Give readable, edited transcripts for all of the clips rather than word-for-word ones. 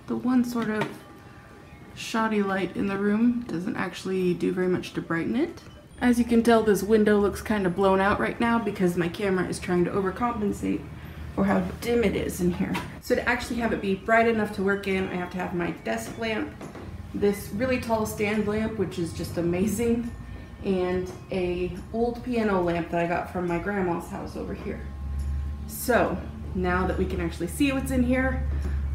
the one sort of shoddy light in the room doesn't actually do very much to brighten it. As you can tell, this window looks kind of blown out right now because my camera is trying to overcompensate for how dim it is in here. So to actually have it be bright enough to work in, I have to have my desk lamp, this really tall stand lamp, which is just amazing, and a old piano lamp that I got from my grandma's house over here. So now that we can actually see what's in here,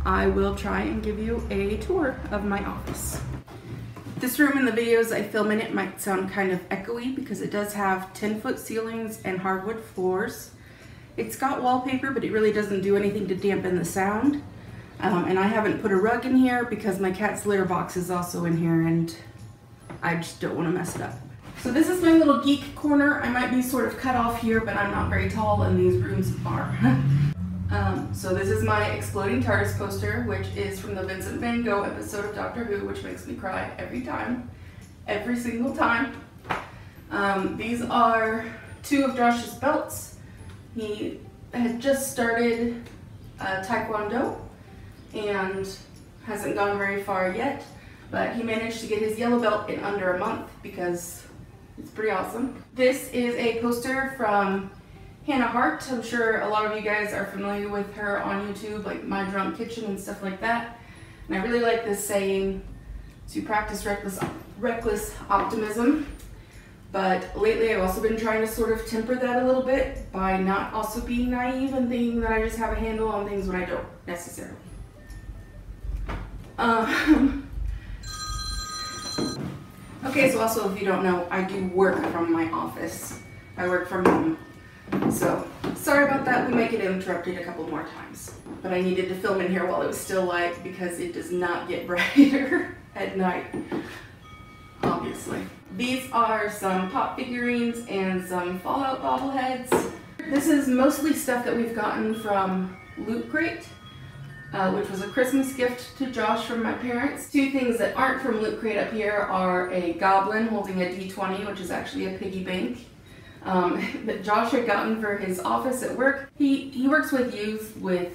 I will try and give you a tour of my office. This room in the videos I film in it might sound kind of echoey because it does have 10-foot ceilings and hardwood floors. It's got wallpaper, but it really doesn't do anything to dampen the sound. And I haven't put a rug in here because my cat's litter box is also in here and I just don't want to mess it up. So this is my little geek corner. I might be sort of cut off here, but I'm not very tall and these rooms are. So this is my exploding TARDIS poster, which is from the Vincent van Gogh episode of Doctor Who, which makes me cry every time, every single time. These are 2 of Josh's belts. He had just started Taekwondo and hasn't gone very far yet, but he managed to get his yellow belt in under a month because it's pretty awesome. This is a poster from Hannah Hart. I'm sure a lot of you guys are familiar with her on YouTube, like My Drunk Kitchen and stuff like that. And I really like this saying, to practice reckless optimism. But lately I've also been trying to sort of temper that a little bit by not also being naive and thinking that I just have a handle on things when I don't necessarily. Okay, so also if you don't know, I do work from my office. I work from home. So sorry about that, we might get interrupted a couple more times. But I needed to film in here while it was still light because it does not get brighter at night, obviously. These are some pop figurines and some Fallout bobbleheads. This is mostly stuff that we've gotten from Loot Crate, which was a Christmas gift to Josh from my parents. 2 things that aren't from Loot Crate up here are a goblin holding a D20, which is actually a piggy bank, that Josh had gotten for his office at work. He works with youth with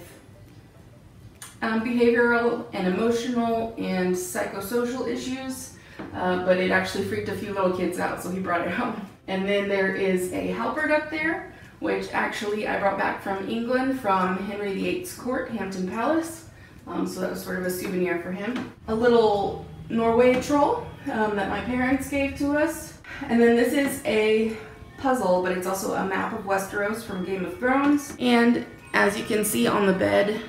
behavioral and emotional and psychosocial issues. But it actually freaked a few little kids out, so he brought it home. And then there is a halberd up there, which actually I brought back from England from Henry VIII's court, Hampton Palace. So that was sort of a souvenir for him. A little Norway troll that my parents gave to us. And then this is a puzzle, but it's also a map of Westeros from Game of Thrones. And as you can see on the bed,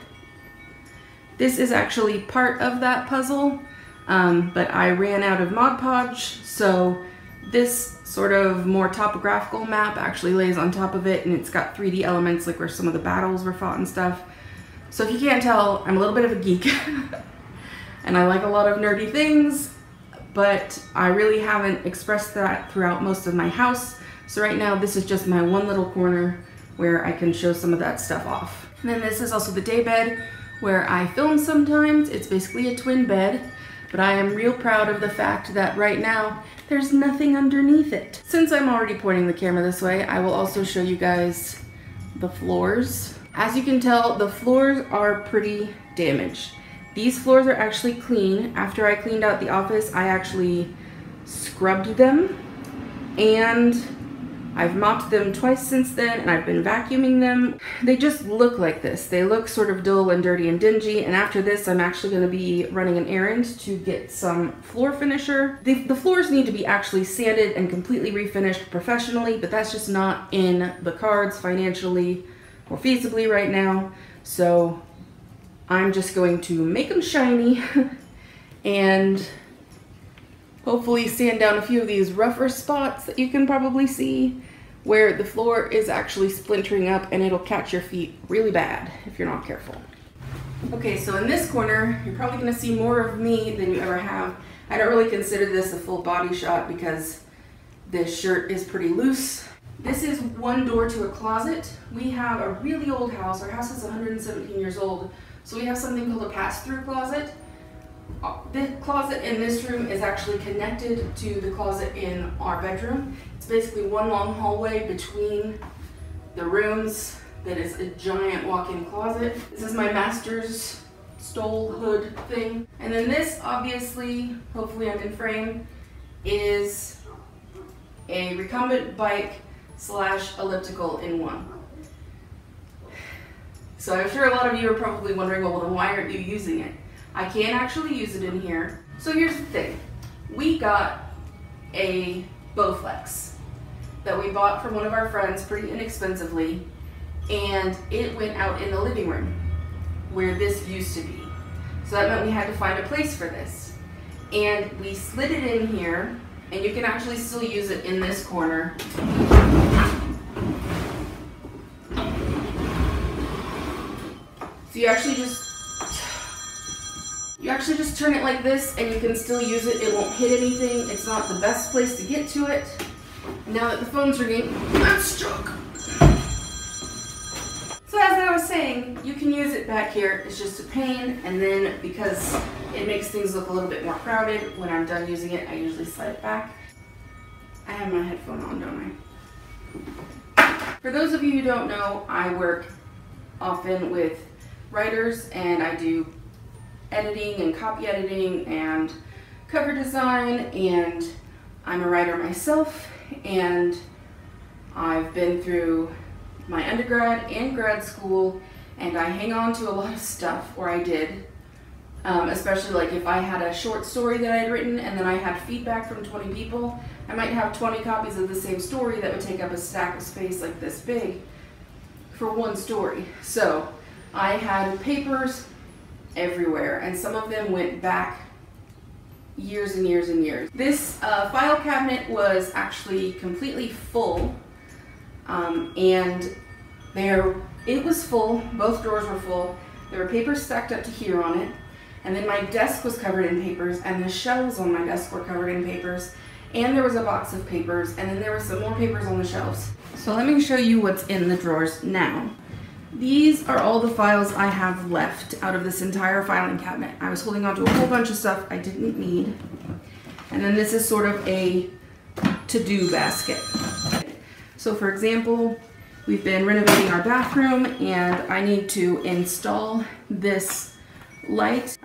this is actually part of that puzzle. But I ran out of Mod Podge, so this sort of more topographical map actually lays on top of it, and it's got 3D elements like where some of the battles were fought and stuff. So if you can't tell, I'm a little bit of a geek and I like a lot of nerdy things, but I really haven't expressed that throughout most of my house. So right now this is just my one little corner where I can show some of that stuff off. And then this is also the daybed where I film sometimes. It's basically a twin bed. But I am real proud of the fact that right now there's nothing underneath it. Since I'm already pointing the camera this way, I will also show you guys the floors. As you can tell, the floors are pretty damaged. These floors are actually clean. After I cleaned out the office, I actually scrubbed them, and I've mopped them twice since then, and I've been vacuuming them. They just look like this. They look sort of dull and dirty and dingy, and after this I'm actually going to be running an errand to get some floor finisher. The floors need to be actually sanded and completely refinished professionally, but that's just not in the cards financially or feasibly right now. So I'm just going to make them shiny and hopefully sand down a few of these rougher spots that you can probably see where the floor is actually splintering up, and it'll catch your feet really bad if you're not careful. Okay, so in this corner, you're probably gonna see more of me than you ever have. I don't really consider this a full body shot because this shirt is pretty loose. This is one door to a closet. We have a really old house. Our house is 117 years old, so we have something called a pass-through closet. The closet in this room is actually connected to the closet in our bedroom. It's basically one long hallway between the rooms that is a giant walk-in closet. This is my master's stole hood thing. And then this, obviously, hopefully I'm in frame, is a recumbent bike / elliptical in one. So I'm sure a lot of you are probably wondering, well then why aren't you using it? I can actually use it in here. So here's the thing. We got a Bowflex that we bought from one of our friends pretty inexpensively, and it went out in the living room where this used to be. So that meant we had to find a place for this. And we slid it in here, and you can actually still use it in this corner. So you actually just turn it like this, and you can still use it. It won't hit anything. It's not the best place to get to it. Now that the phone's ringing, I'm struck. So as I was saying, you can use it back here. It's just a pain, and then because it makes things look a little bit more crowded, when I'm done using it, I usually slide it back. I have my headphone on, don't I? For those of you who don't know, I work often with writers, and I do editing and copy editing and cover design, and I'm a writer myself, and I've been through my undergrad and grad school, and I hang on to a lot of stuff, or I did, especially like if I had a short story that I had written and then I had feedback from 20 people, I might have 20 copies of the same story that would take up a stack of space like this big for one story. So I had papers everywhere, and some of them went back years and years and years. This file cabinet was actually completely full, and it was full, both drawers were full. There were papers stacked up to here on it, and then my desk was covered in papers, and the shelves on my desk were covered in papers, and there was a box of papers, and then there were some more papers on the shelves. So let me show you what's in the drawers now. These are all the files I have left out of this entire filing cabinet. I was holding on to a whole bunch of stuff I didn't need. And then this is sort of a to-do basket. So for example, we've been renovating our bathroom, and I need to install this light.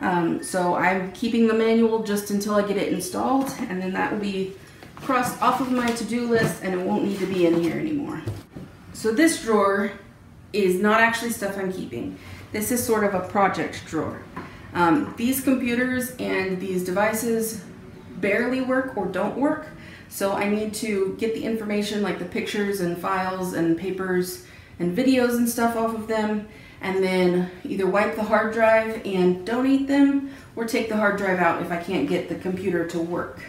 So I'm keeping the manual just until I get it installed, and then that will be crossed off of my to-do list, and it won't need to be in here anymore. So this drawer is not actually stuff I'm keeping. This is sort of a project drawer. These computers and these devices barely work or don't work, so I need to get the information like the pictures and files and papers and videos and stuff off of them, and then either wipe the hard drive and donate them, or take the hard drive out if I can't get the computer to work.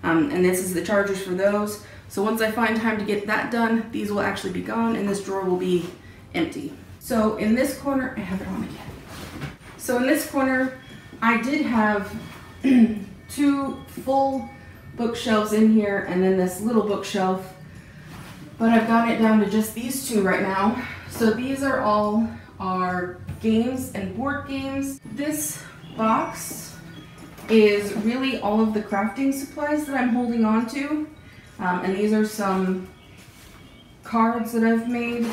And this is the chargers for those. So once I find time to get that done, these will actually be gone, and this drawer will be empty. So in this corner, I have it on again. So in this corner, I did have 2 full bookshelves in here, and then this little bookshelf, but I've got it down to just these 2 right now. So these are all our games and board games. This box is really all of the crafting supplies that I'm holding on to, and these are some cards that I've made.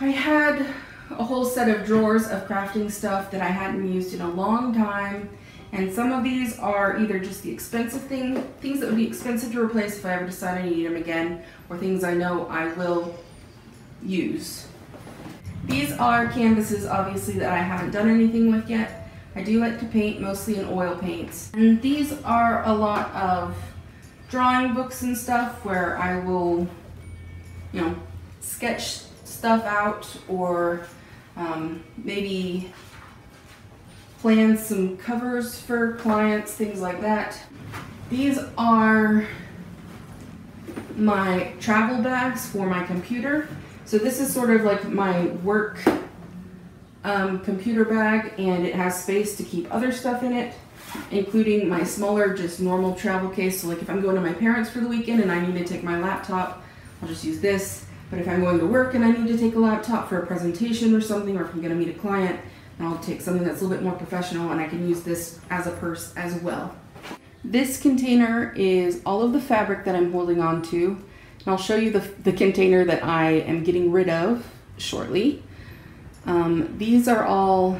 I had a whole set of drawers of crafting stuff that I hadn't used in a long time, and some of these are either just the expensive things that would be expensive to replace if I ever decide I need them again, or things I know I will use. These are canvases, obviously, that I haven't done anything with yet. I do like to paint, mostly in oil paints. And these are a lot of drawing books and stuff where I will, sketch stuff out, or maybe plan some covers for clients, things like that. These are my travel bags for my computer. So this is sort of like my work computer bag, and it has space to keep other stuff in it, including my smaller, just normal travel case. So like if I'm going to my parents for the weekend and I need to take my laptop, I'll just use this. But if I'm going to work and I need to take a laptop for a presentation or something, or if I'm going to meet a client, I'll take something that's a little bit more professional, and I can use this as a purse as well. This container is all of the fabric that I'm holding on to, and I'll show you the container that I am getting rid of shortly. These are all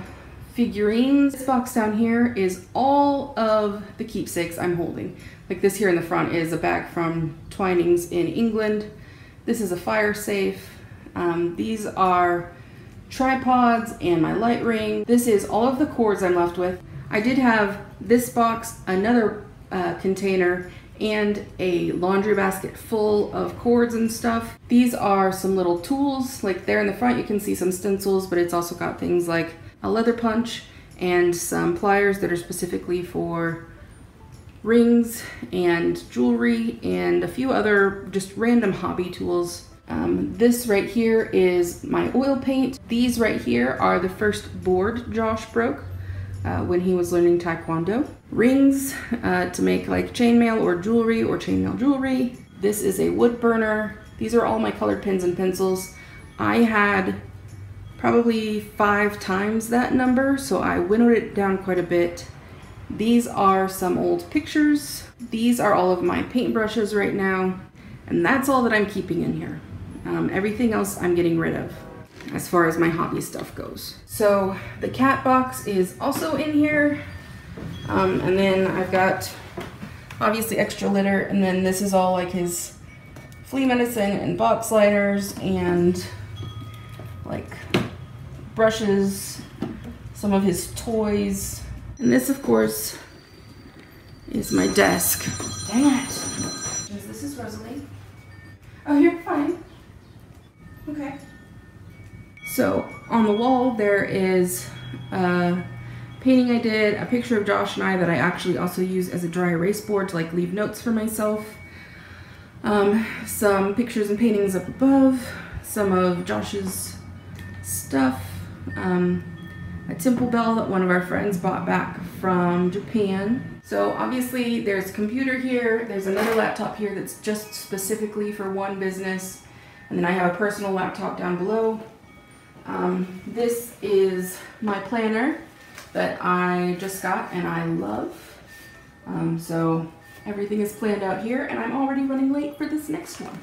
figurines. This box down here is all of the keepsakes I'm holding. Like this here in the front is a bag from Twinings in England. This is a fire safe. These are tripods and my light ring. This is all of the cords I'm left with. I did have this box, another container, and a laundry basket full of cords and stuff. These are some little tools. Like there in the front you can see some stencils, but it's also got things like a leather punch and some pliers that are specifically for rings and jewelry and a few other just random hobby tools. This right here is my oil paint. These right here are the first board Josh broke when he was learning Taekwondo. Rings to make like chainmail or chainmail jewelry. This is a wood burner. These are all my colored pens and pencils. I had probably 5 times that number, so I winnowed it down quite a bit. These are some old pictures. These are all of my paintbrushes right now, and that's all that I'm keeping in here. Everything else I'm getting rid of as far as my hobby stuff goes. So the cat box is also in here. And then I've got obviously extra litter, and then this is all like his flea medicine and box liners and like brushes, some of his toys. And this of course is my desk. Dang it. This is Rosalie. Oh, you're fine. Okay. So on the wall there is a painting I did, a picture of Josh and I that I actually also use as a dry erase board to like leave notes for myself. Some pictures and paintings up above, some of Josh's stuff, a temple bell that one of our friends bought back from Japan. So obviously there's a computer here, there's another laptop here that's just specifically for one business, and then I have a personal laptop down below. This is my planner that I just got and I love. So everything is planned out here, and I'm already running late for this next one.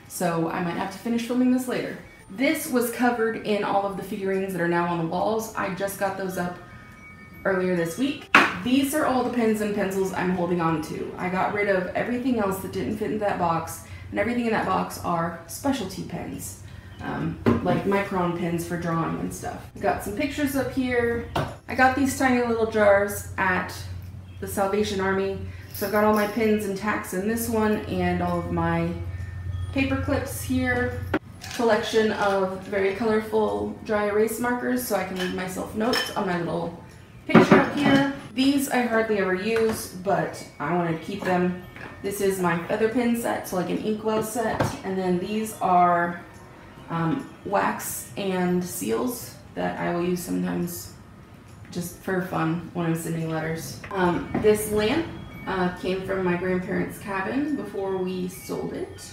So I might have to finish filming this later. This was covered in all of the figurines that are now on the walls. I just got those up earlier this week. These are all the pens and pencils I'm holding on to. I got rid of everything else that didn't fit in that box, and everything in that box are specialty pens. Like micron pens for drawing and stuff. I got some pictures up here. I got these tiny little jars at the Salvation Army. So I've got all my pins and tacks in this one, and all of my paper clips here. Collection of very colorful dry erase markers so I can leave myself notes on my little picture up here. These I hardly ever use, but I wanted to keep them. This is my feather pen set, so like an inkwell set, and then these are wax and seals that I will use sometimes just for fun when I'm sending letters. This lamp came from my grandparents' cabin before we sold it.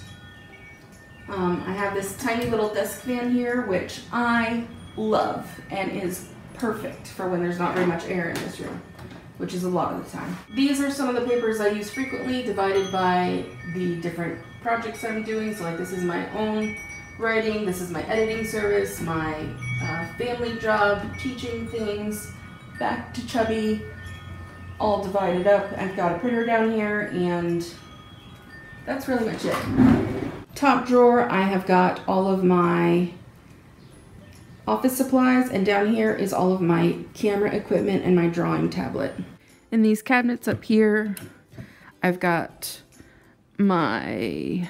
I have this tiny little desk fan here, which I love and is perfect for when there's not very much air in this room, which is a lot of the time. These are some of the papers I use frequently, divided by the different projects I'm doing. So like this is my own writing, this is my editing service, my family job, teaching things, back to Chubby, all divided up. I've got a printer down here, and that's really much it. Top drawer, I have got all of my office supplies, and down here is all of my camera equipment and my drawing tablet. In these cabinets up here, I've got my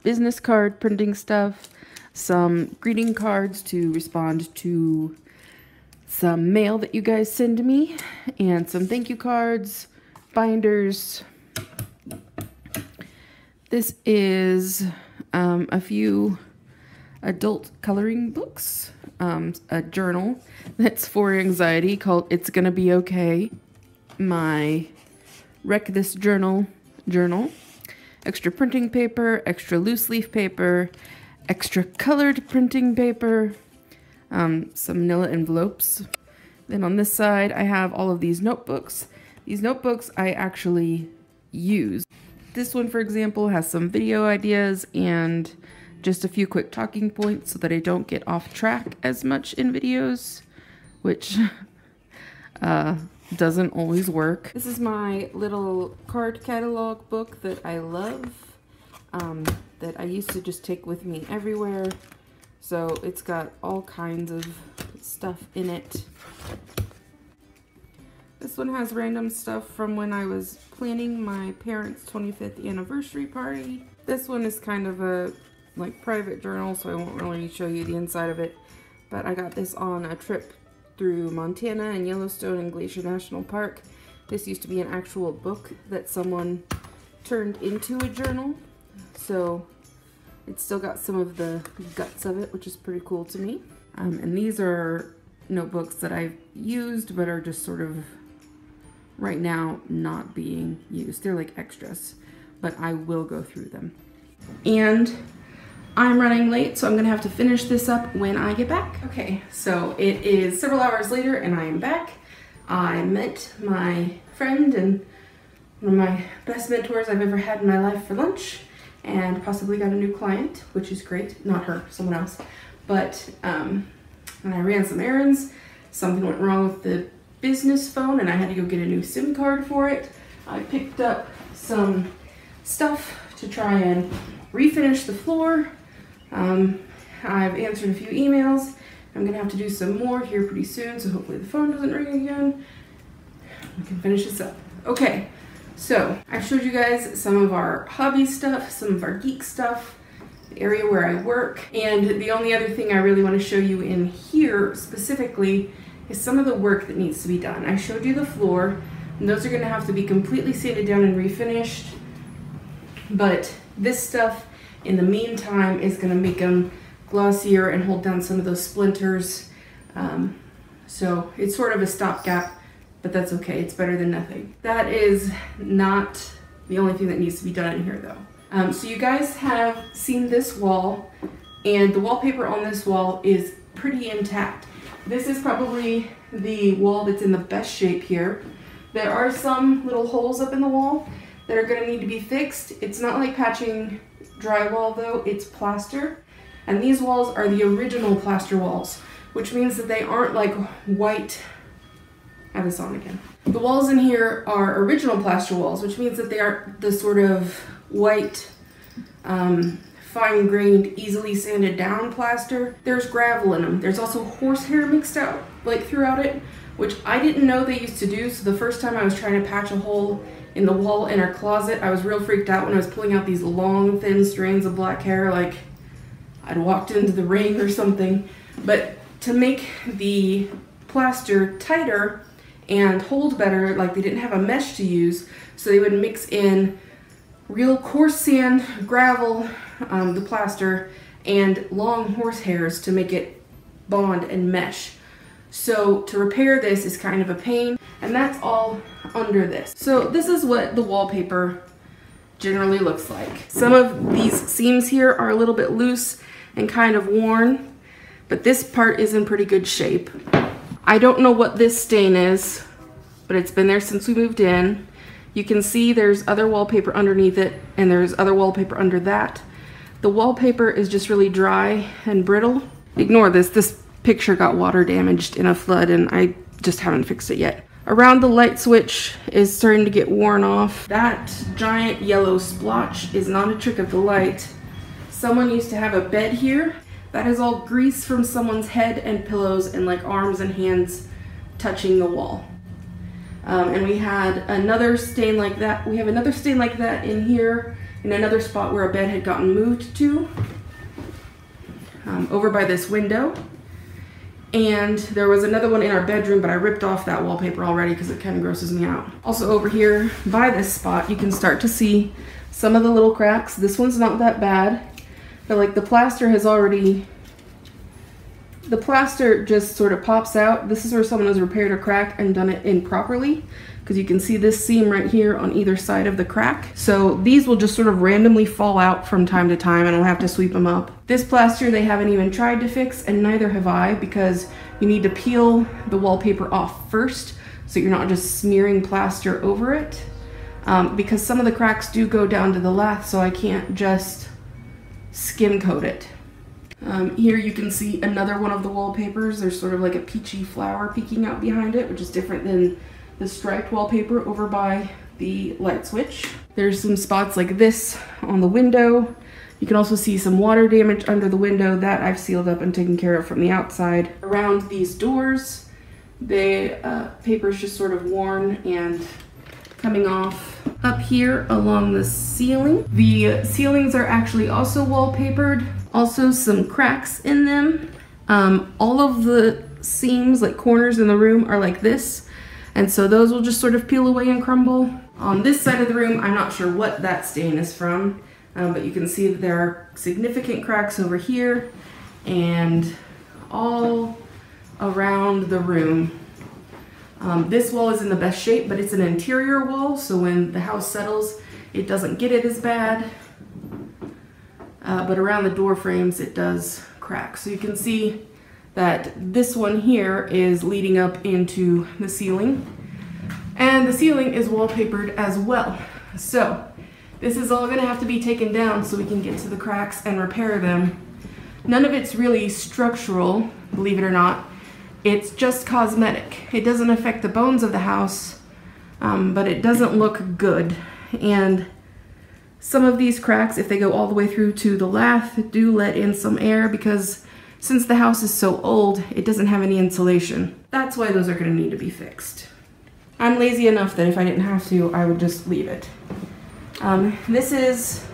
business card printing stuff, some greeting cards to respond to some mail that you guys send me, and some thank you cards, binders. This is a few adult coloring books, a journal that's for anxiety called It's Gonna Be Okay, my Wreck This Journal, extra printing paper, extra loose leaf paper, extra colored printing paper, some manila envelopes. Then on this side I have all of these notebooks. These notebooks I actually use. This one, for example, has some video ideas and Just a few quick talking points so that I don't get off track as much in videos, which doesn't always work. This is my little card catalog book that I love, that I used to just take with me everywhere. So it's got all kinds of stuff in it. This one has random stuff from when I was planning my parents' 25th anniversary party. This one is kind of a like private journal, so I won't really show you the inside of it. But I got this on a trip through Montana and Yellowstone and Glacier National Park. This used to be an actual book that someone turned into a journal. So it's still got some of the guts of it, which is pretty cool to me. And these are notebooks that I've used but are just sort of right now not being used. They're like extras, but I will go through them. And I'm running late, so I'm gonna have to finish this up when I get back. Okay, so it is several hours later and I am back. I met my friend and one of my best mentors I've ever had in my life for lunch, and possibly got a new client, which is great. Not her, someone else. But, and I ran some errands. Something went wrong with the business phone and I had to go get a new SIM card for it. I picked up some stuff to try and refinish the floor. I've answered a few emails. I'm gonna have to do some more here pretty soon, so hopefully the phone doesn't ring again. We can finish this up. Okay, so I showed you guys some of our hobby stuff, some of our geek stuff, the area where I work, and the only other thing I really want to show you in here specifically is some of the work that needs to be done. I showed you the floor, and those are gonna have to be completely sanded down and refinished, but this stuff in the meantime is going to make them glossier and hold down some of those splinters. So it's sort of a stopgap, but that's okay. It's better than nothing. That is not the only thing that needs to be done in here though. So you guys have seen this wall, and the wallpaper on this wall is pretty intact. This is probably the wall that's in the best shape here. There are some little holes up in the wall that are going to need to be fixed. It's not like patching drywall though, it's plaster. And these walls are the original plaster walls, which means that they aren't like white. I have this on again. The walls in here are original plaster walls, which means that they are the sort of white, fine-grained, easily sanded down plaster. There's gravel in them. There's also horsehair mixed out like throughout it, which I didn't know they used to do. So the first time I was trying to patch a hole in the wall in our closet, I was real freaked out when I was pulling out these long, thin strands of black hair, like I'd walked into the ring or something. But to make the plaster tighter and hold better, like they didn't have a mesh to use, so they would mix in real coarse sand, gravel, the plaster, and long horse hairs to make it bond and mesh. So to repair this is kind of a pain, and that's all under this. So this is what the wallpaper generally looks like. Some of these seams here are a little bit loose and kind of worn, but this part is in pretty good shape. I don't know what this stain is, but it's been there since we moved in. You can see there's other wallpaper underneath it, and there's other wallpaper under that. The wallpaper is just really dry and brittle. Ignore this. This picture got water damaged in a flood, and I just haven't fixed it yet. Around the light switch is starting to get worn off. That giant yellow splotch is not a trick of the light. Someone used to have a bed here. That is all grease from someone's head and pillows and like arms and hands touching the wall. And we had another stain like that. We have another stain like that in here, in another spot where a bed had gotten moved to, over by this window. And there was another one in our bedroom, but I ripped off that wallpaper already because it kind of grosses me out. Also over here by this spot, you can start to see some of the little cracks. This one's not that bad, but like the plaster has already, the plaster just sort of pops out. This is where someone has repaired a crack and done it improperly, because you can see this seam right here on either side of the crack. So these will just sort of randomly fall out from time to time, and I'll have to sweep them up. This plaster they haven't even tried to fix, and neither have I, because you need to peel the wallpaper off first so you're not just smearing plaster over it, because some of the cracks do go down to the lath, so I can't just skim coat it. Here you can see another one of the wallpapers. There's sort of like a peachy flower peeking out behind it, which is different than the striped wallpaper over by the light switch. There's some spots like this on the window. You can also see some water damage under the window that I've sealed up and taken care of from the outside. Around these doors, the paper is just sort of worn and coming off. Up here along the ceiling, the ceilings are actually also wallpapered. Also some cracks in them. All of the seams, like corners in the room, are like this, and so those will just sort of peel away and crumble. On this side of the room, I'm not sure what that stain is from, but you can see that there are significant cracks over here and all around the room. This wall is in the best shape, but it's an interior wall, so when the house settles, it doesn't get it as bad. But around the door frames, it does crack. So you can see that this one here is leading up into the ceiling, and the ceiling is wallpapered as well. So this is all gonna have to be taken down so we can get to the cracks and repair them. None of it's really structural, believe it or not. It's just cosmetic. It doesn't affect the bones of the house, but it doesn't look good. And some of these cracks, if they go all the way through to the lath, do let in some air because since the house is so old, it doesn't have any insulation. That's why those are going to need to be fixed. I'm lazy enough that if I didn't have to, I would just leave it. This is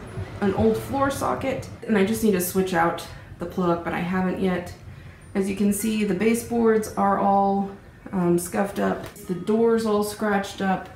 an old floor socket, and I just need to switch out the plug, but I haven't yet. As you can see, the baseboards are all scuffed up. The door's all scratched up.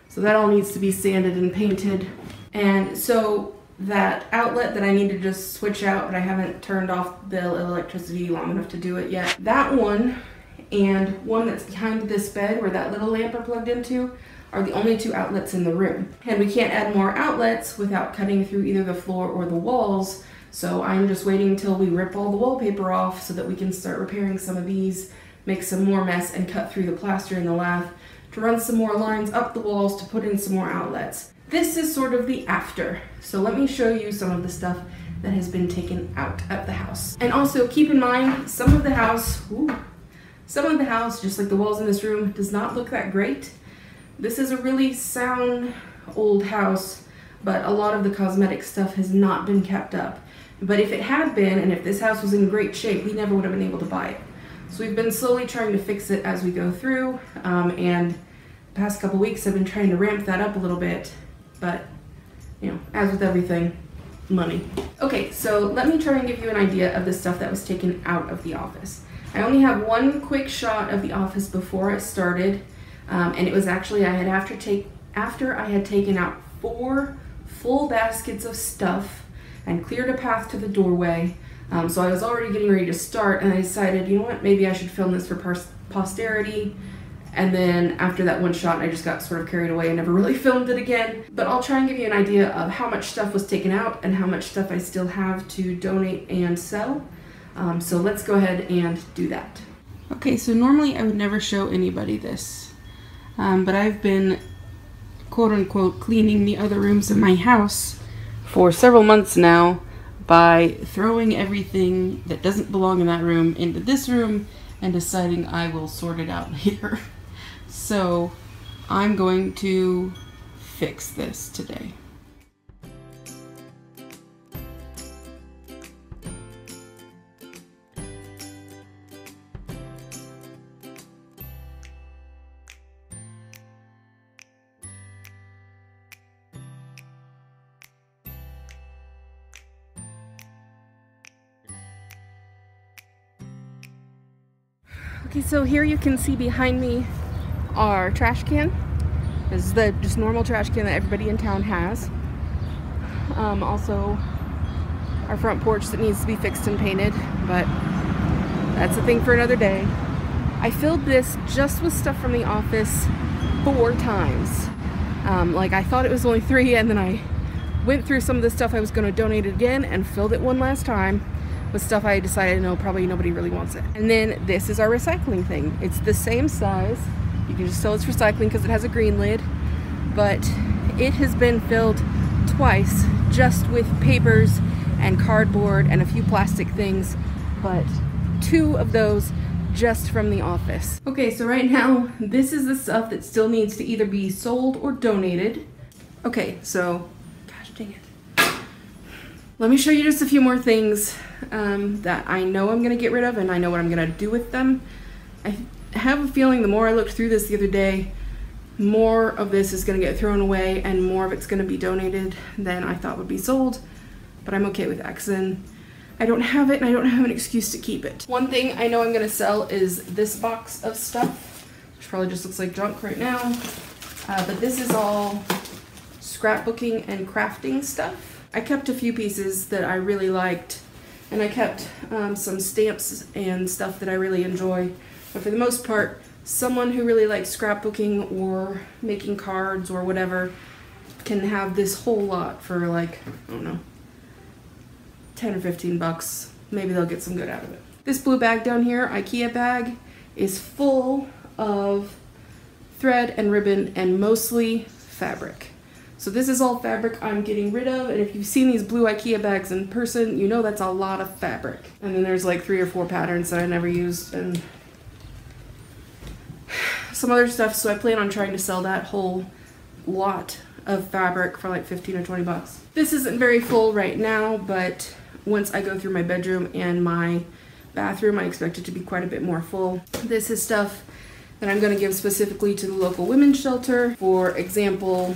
So that all needs to be sanded and painted. And so that outlet that I need to just switch out, but I haven't turned off the electricity long enough to do it yet. That one and one that's behind this bed where that little lamp are plugged into are the only two outlets in the room. And we can't add more outlets without cutting through either the floor or the walls. So I'm just waiting until we rip all the wallpaper off so that we can start repairing some of these, make some more mess, and cut through the plaster in the lath to run some more lines up the walls to put in some more outlets. This is sort of the after. So let me show you some of the stuff that has been taken out of the house. And also keep in mind, some of the house, just like the walls in this room, does not look that great. This is a really sound old house, but a lot of the cosmetic stuff has not been kept up. But if it had been, and if this house was in great shape, we never would have been able to buy it. So we've been slowly trying to fix it as we go through, and the past couple weeks I've been trying to ramp that up a little bit, but you know, as with everything, money. Okay, so let me try and give you an idea of the stuff that was taken out of the office. I only have one quick shot of the office before it started, and it was actually after I had taken out 4 full baskets of stuff and cleared a path to the doorway. So I was already getting ready to start, and I decided, you know what, maybe I should film this for posterity. And then after that one shot, I just got sort of carried away and never really filmed it again. But I'll try and give you an idea of how much stuff was taken out and how much stuff I still have to donate and sell. So let's go ahead and do that. Okay, so normally I would never show anybody this, but I've been quote-unquote cleaning the other rooms in my house for several months now by throwing everything that doesn't belong in that room into this room and deciding I will sort it out later. So I'm going to fix this today. Okay, so here you can see behind me our trash can. This is the just normal trash can that everybody in town has. Also our front porch that needs to be fixed and painted, but that's a thing for another day. I filled this just with stuff from the office 4 times. Like I thought it was only 3, and then I went through some of the stuff I was going to donate again and filled it one last time with stuff I decided, no, probably nobody really wants it. And then this is our recycling thing. It's the same size. You can just tell it's recycling because it has a green lid, but it has been filled twice just with papers and cardboard and a few plastic things, but 2 of those just from the office. Okay, so right now, this is the stuff that still needs to either be sold or donated. Okay, so, gosh dang it. Let me show you just a few more things that I know I'm gonna get rid of, and I know what I'm gonna do with them. I have a feeling the more I looked through this the other day, more of this is gonna get thrown away and more of it's gonna be donated than I thought would be sold, but I'm okay with that, 'cause then I don't have it and I don't have an excuse to keep it. One thing I know I'm gonna sell is this box of stuff, which probably just looks like junk right now, but this is all scrapbooking and crafting stuff. I kept a few pieces that I really liked, and I kept some stamps and stuff that I really enjoy, but for the most part, someone who really likes scrapbooking or making cards or whatever can have this whole lot for like, I don't know, 10 or 15 bucks. Maybe they'll get some good out of it. This blue bag down here, IKEA bag, is full of thread and ribbon and mostly fabric. So this is all fabric I'm getting rid of, and if you've seen these blue IKEA bags in person, you know that's a lot of fabric. And then there's like 3 or 4 patterns that I never used and some other stuff, so I plan on trying to sell that whole lot of fabric for like 15 or 20 bucks. This isn't very full right now, but once I go through my bedroom and my bathroom, I expect it to be quite a bit more full. This is stuff that I'm going to give specifically to the local women's shelter. For example,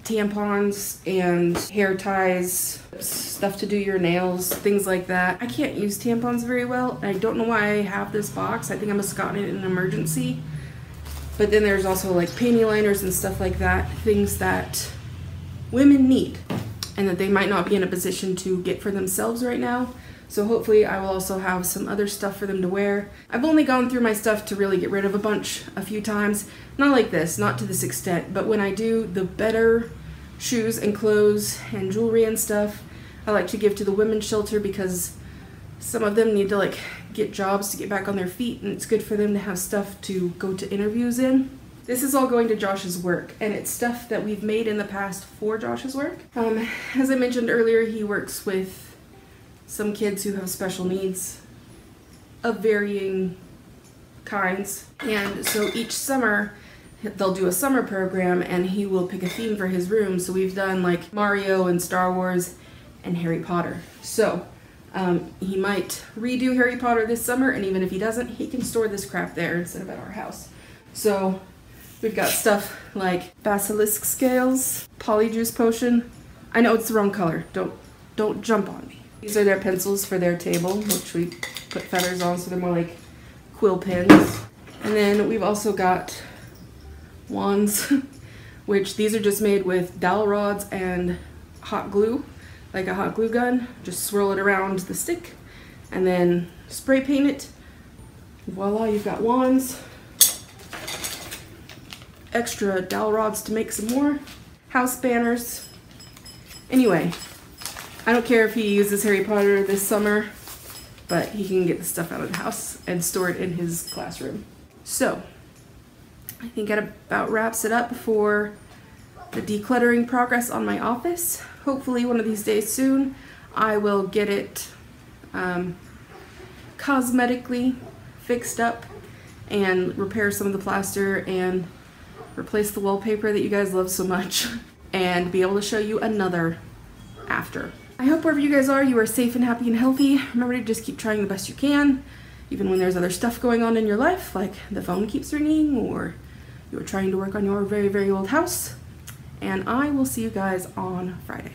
tampons and hair ties, stuff to do your nails, things like that. I can't use tampons very well, and I don't know why I have this box. I think I must have gotten it in an emergency. But then there's also like panty liners and stuff like that, things that women need and that they might not be in a position to get for themselves right now. So hopefully I will also have some other stuff for them to wear. I've only gone through my stuff to really get rid of a few times. Not like this, not to this extent, but when I do, the better shoes and clothes and jewelry and stuff, I like to give to the women's shelter because some of them need to like get jobs to get back on their feet, and it's good for them to have stuff to go to interviews in. This is all going to Josh's work, and it's stuff that we've made in the past for Josh's work. As I mentioned earlier, he works with some kids who have special needs of varying kinds, and so each summer they'll do a summer program and he will pick a theme for his room. So we've done like Mario and Star Wars and Harry Potter. So he might redo Harry Potter this summer, and even if he doesn't, he can store this crap there instead of at our house. So we've got stuff like basilisk scales, polyjuice potion. I know it's the wrong color, don't jump on me. These are their pencils for their table, which we put feathers on so they're more like quill pens. And then we've also got wands, which these are just made with dowel rods and hot glue, like a hot glue gun. Just swirl it around the stick and then spray paint it. Voila, you've got wands. Extra dowel rods to make some more. House banners. Anyway, I don't care if he uses Harry Potter this summer, but he can get the stuff out of the house and store it in his classroom. So, I think that about wraps it up for the decluttering progress on my office. Hopefully one of these days soon I will get it cosmetically fixed up and repair some of the plaster and replace the wallpaper that you guys love so much and be able to show you another after. I hope wherever you guys are, you are safe and happy and healthy. Remember to just keep trying the best you can, even when there's other stuff going on in your life, like the phone keeps ringing or you're trying to work on your very, very old house. And I will see you guys on Friday.